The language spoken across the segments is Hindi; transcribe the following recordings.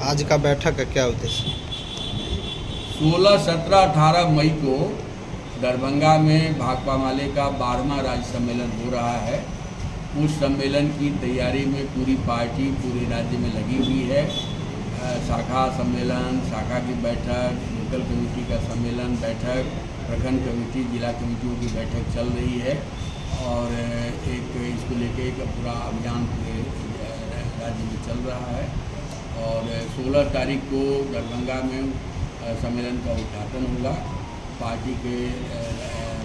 आज का बैठक का क्या उद्देश्य? 16, 17, 18 मई को दरभंगा में भाकपा माले का 12वां राज्य सम्मेलन हो रहा है। उस सम्मेलन की तैयारी में पूरी पार्टी पूरे राज्य में लगी हुई है। शाखा सम्मेलन, शाखा की बैठक, लोकल कमेटी का सम्मेलन बैठक, प्रखंड कमेटी, जिला कमेटियों की बैठक चल रही है और एक इसको लेके एक पूरा अभियान पूरे राज्य में चल रहा है। और 16 तारीख को दरभंगा में सम्मेलन का उद्घाटन होगा। पार्टी के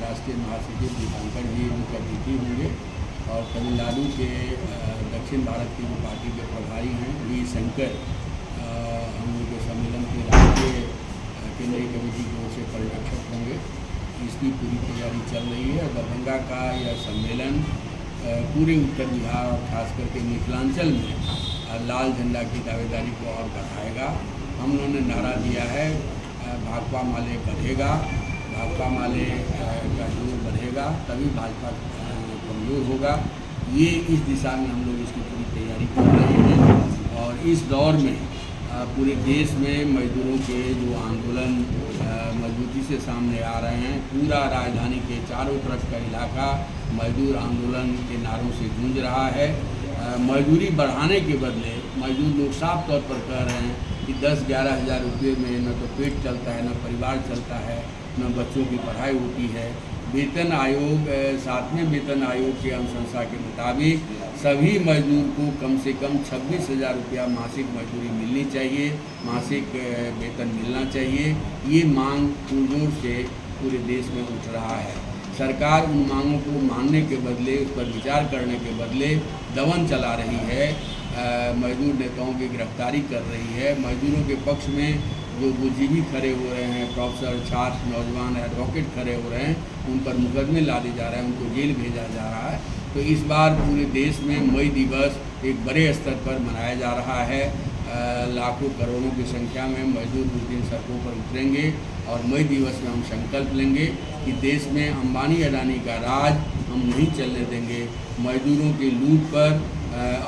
राष्ट्रीय महासचिव दीपांकर जी मुख्य अतिथि होंगे और तमिलनाडु के दक्षिण भारत की जो पार्टी के प्रभारी हैं वी शंकर हम लोग के सम्मेलन के राष्ट्रीय केंद्रीय कमेटी की ओर से पर्यवेक्षक होंगे। इसकी पूरी तैयारी चल रही है। दरभंगा का यह सम्मेलन पूरे उत्तर बिहार और खास करके मिथिलांचल में लाल झंडा की दावेदारी को और बढ़ाएगा। हम लोगों ने नारा दिया है भाकपा माले बढ़ेगा, भाकपा माले का जोर बढ़ेगा तभी भाजपा कमज़ोर होगा। ये इस दिशा में हम लोग इसकी पूरी तैयारी कर रहे हैं। और इस दौर में पूरे देश में मजदूरों के जो आंदोलन मजबूती से सामने आ रहे हैं, पूरा राजधानी के चारों तरफ का इलाका मजदूर आंदोलन के नारों से गूंज रहा है। मजदूरी बढ़ाने के बदले मजदूर लोग साफ तौर पर कह रहे हैं कि 10-11 हज़ार रुपये में न तो पेट चलता है, न परिवार चलता है, न बच्चों की पढ़ाई होती है। वेतन आयोग 7वें वेतन आयोग की अनुशंसा के मुताबिक सभी मजदूर को कम से कम 26,000 रुपया मासिक मजदूरी मिलनी चाहिए, मासिक वेतन मिलना चाहिए। ये मांग पुरजोर से पूरे देश में उठ रहा है। सरकार उन मांगों को मानने के बदले, उस पर विचार करने के बदले दमन चला रही है, मजदूर नेताओं की गिरफ्तारी कर रही है। मजदूरों के पक्ष में जो बुद्धिजीवी खड़े हो रहे हैं, प्रोफेसर, छात्र, नौजवान, एडवोकेट खड़े हो रहे हैं, उन पर मुकदमे लादे जा रहे हैं, उनको जेल भेजा जा रहा है। तो इस बार पूरे देश में मई दिवस एक बड़े स्तर पर मनाया जा रहा है। लाखों करोड़ों की संख्या में मजदूर उस दिन सड़कों पर उतरेंगे और मई दिवस में हम संकल्प लेंगे कि देश में अंबानी अडानी का राज हम नहीं चलने देंगे। मजदूरों की लूट पर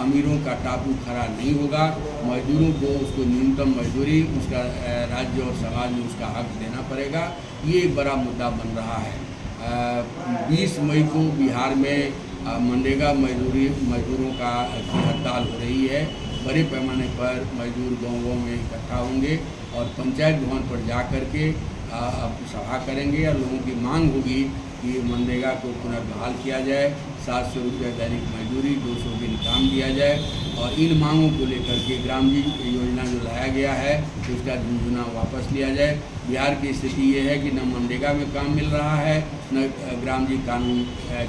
अमीरों का टापू खड़ा नहीं होगा। मजदूरों को उसको न्यूनतम मजदूरी, उसका राज्य और समाज में उसका हक देना पड़ेगा। ये एक बड़ा मुद्दा बन रहा है। 20 मई को बिहार में मनरेगा मजदूरों का हड़ताल हो रही है। बड़े पैमाने पर मजदूर गाँव में इकट्ठा होंगे और पंचायत भवन पर जा कर के सभा करेंगे और लोगों की मांग होगी कि मनरेगा को पुनर्बहाल किया जाए, 700 रुपये दैनिक मजदूरी, 200 दिन काम दिया जाए और इन मांगों को लेकर के ग्राम जी योजना जो लाया गया है उसका झुंझुना वापस लिया जाए। बिहार की स्थिति ये है कि न मनरेगा में काम मिल रहा है, न ग्राम जी कानून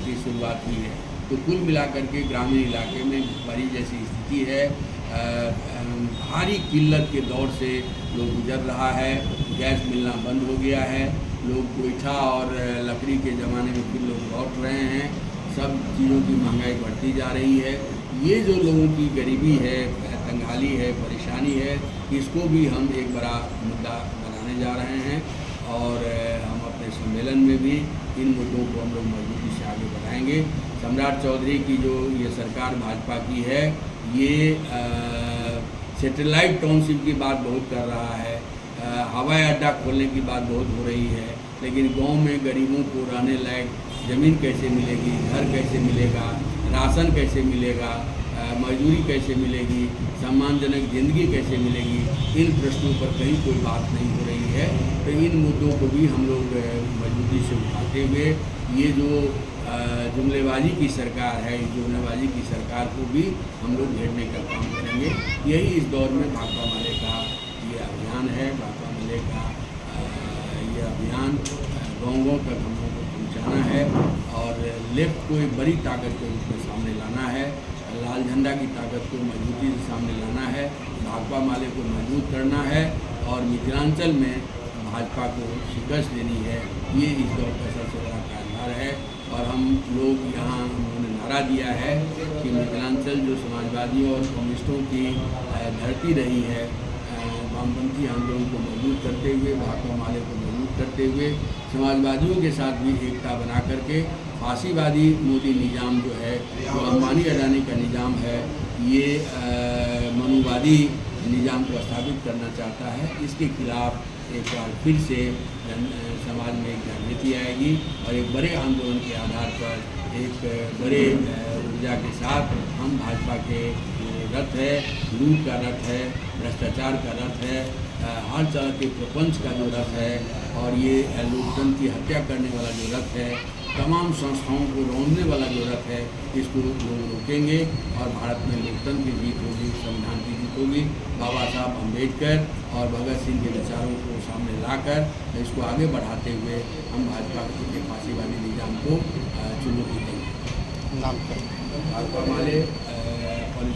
की शुरुआत हुई है। तो कुल मिलाकर के ग्रामीण इलाके में बड़ी जैसी स्थिति है। भारी किल्लत के दौर से लोग गुजर रहा है। गैस मिलना बंद हो गया है। लोग गोईठा और लकड़ी के ज़माने में फिर लोग लौट रहे हैं। सब चीज़ों की महंगाई बढ़ती जा रही है। ये जो लोगों की गरीबी है, तंगहाली है, परेशानी है, इसको भी हम एक बड़ा मुद्दा बनाने जा रहे हैं और हम अपने सम्मेलन में भी इन मुद्दों को हम लोग मजबूती से आगे बढ़ाएंगे। सम्राट चौधरी की जो ये सरकार भाजपा की है, ये सैटेलाइट टाउनशिप की बात बहुत कर रहा है, हवाई अड्डा खोलने की बात बहुत हो रही है, लेकिन गांव में गरीबों को रहने लायक ज़मीन कैसे मिलेगी, घर कैसे मिलेगा, राशन कैसे मिलेगा, मजदूरी कैसे मिलेगी, सम्मानजनक ज़िंदगी कैसे मिलेगी, इन प्रश्नों पर कहीं कोई बात नहीं हो रही है। तो इन मुद्दों को भी हम लोग मजबूती से उठाते हुए ये जो जुमलेबाजी की सरकार है, इस जुमलेबाजी की सरकार को भी हम लोग घेरने का काम करेंगे। यही इस दौर में भाकपा माले का ये अभियान है। भाकपा माले का ये अभियान गाँव तक हम लोगों को पहुँचाना है और लेफ्ट को एक बड़ी ताकत के रूप में सामने लाना है। लाल झंडा की ताकत को मजबूती से सामने लाना है, भाकपा माले को मजबूत करना है और मिथिलांचल में भाजपा को शिकस्त देनी है। ये इस दौर का सबसे बड़ा कार्यभार है और हम लोग यहाँ उन्होंने नारा दिया है कि मिथिलांचल जो समाजवादियों और कम्युनिस्टों की धरती रही है, वामपंथी आंदोलन को मजबूत करते हुए, भाकपा माले को मजबूत करते हुए, समाजवादियों के साथ भी एकता बना करके फांसीवादी मोदी निज़ाम जो है, जो अंबानी अडानी का निज़ाम है, ये मनुवादी निज़ाम को स्थापित करना चाहता है, इसके खिलाफ एक बार फिर से समाज में एक जागृति आएगी और एक बड़े आंदोलन के आधार पर एक बड़े ऊर्जा के साथ हम भाजपा के रथ है, लूट का रथ है, भ्रष्टाचार का रथ है, हर तरह के प्रपंच का जो रथ है और ये लोकतंत्र की हत्या करने वाला जो रथ है, तमाम संस्थाओं को रोकने वाला जो रथ है, इसको लोग रोकेंगे और भारत में लोकतंत्र की जीत होगी, संविधान की जीत होगी। बाबा साहब अम्बेडकर और भगत सिंह के विचारों को सामने लाकर इसको आगे बढ़ाते हुए हम भाजपा के फांसीवादी निज़ाम को चुनौती देंगे। नाम करें। भाजपा वाले और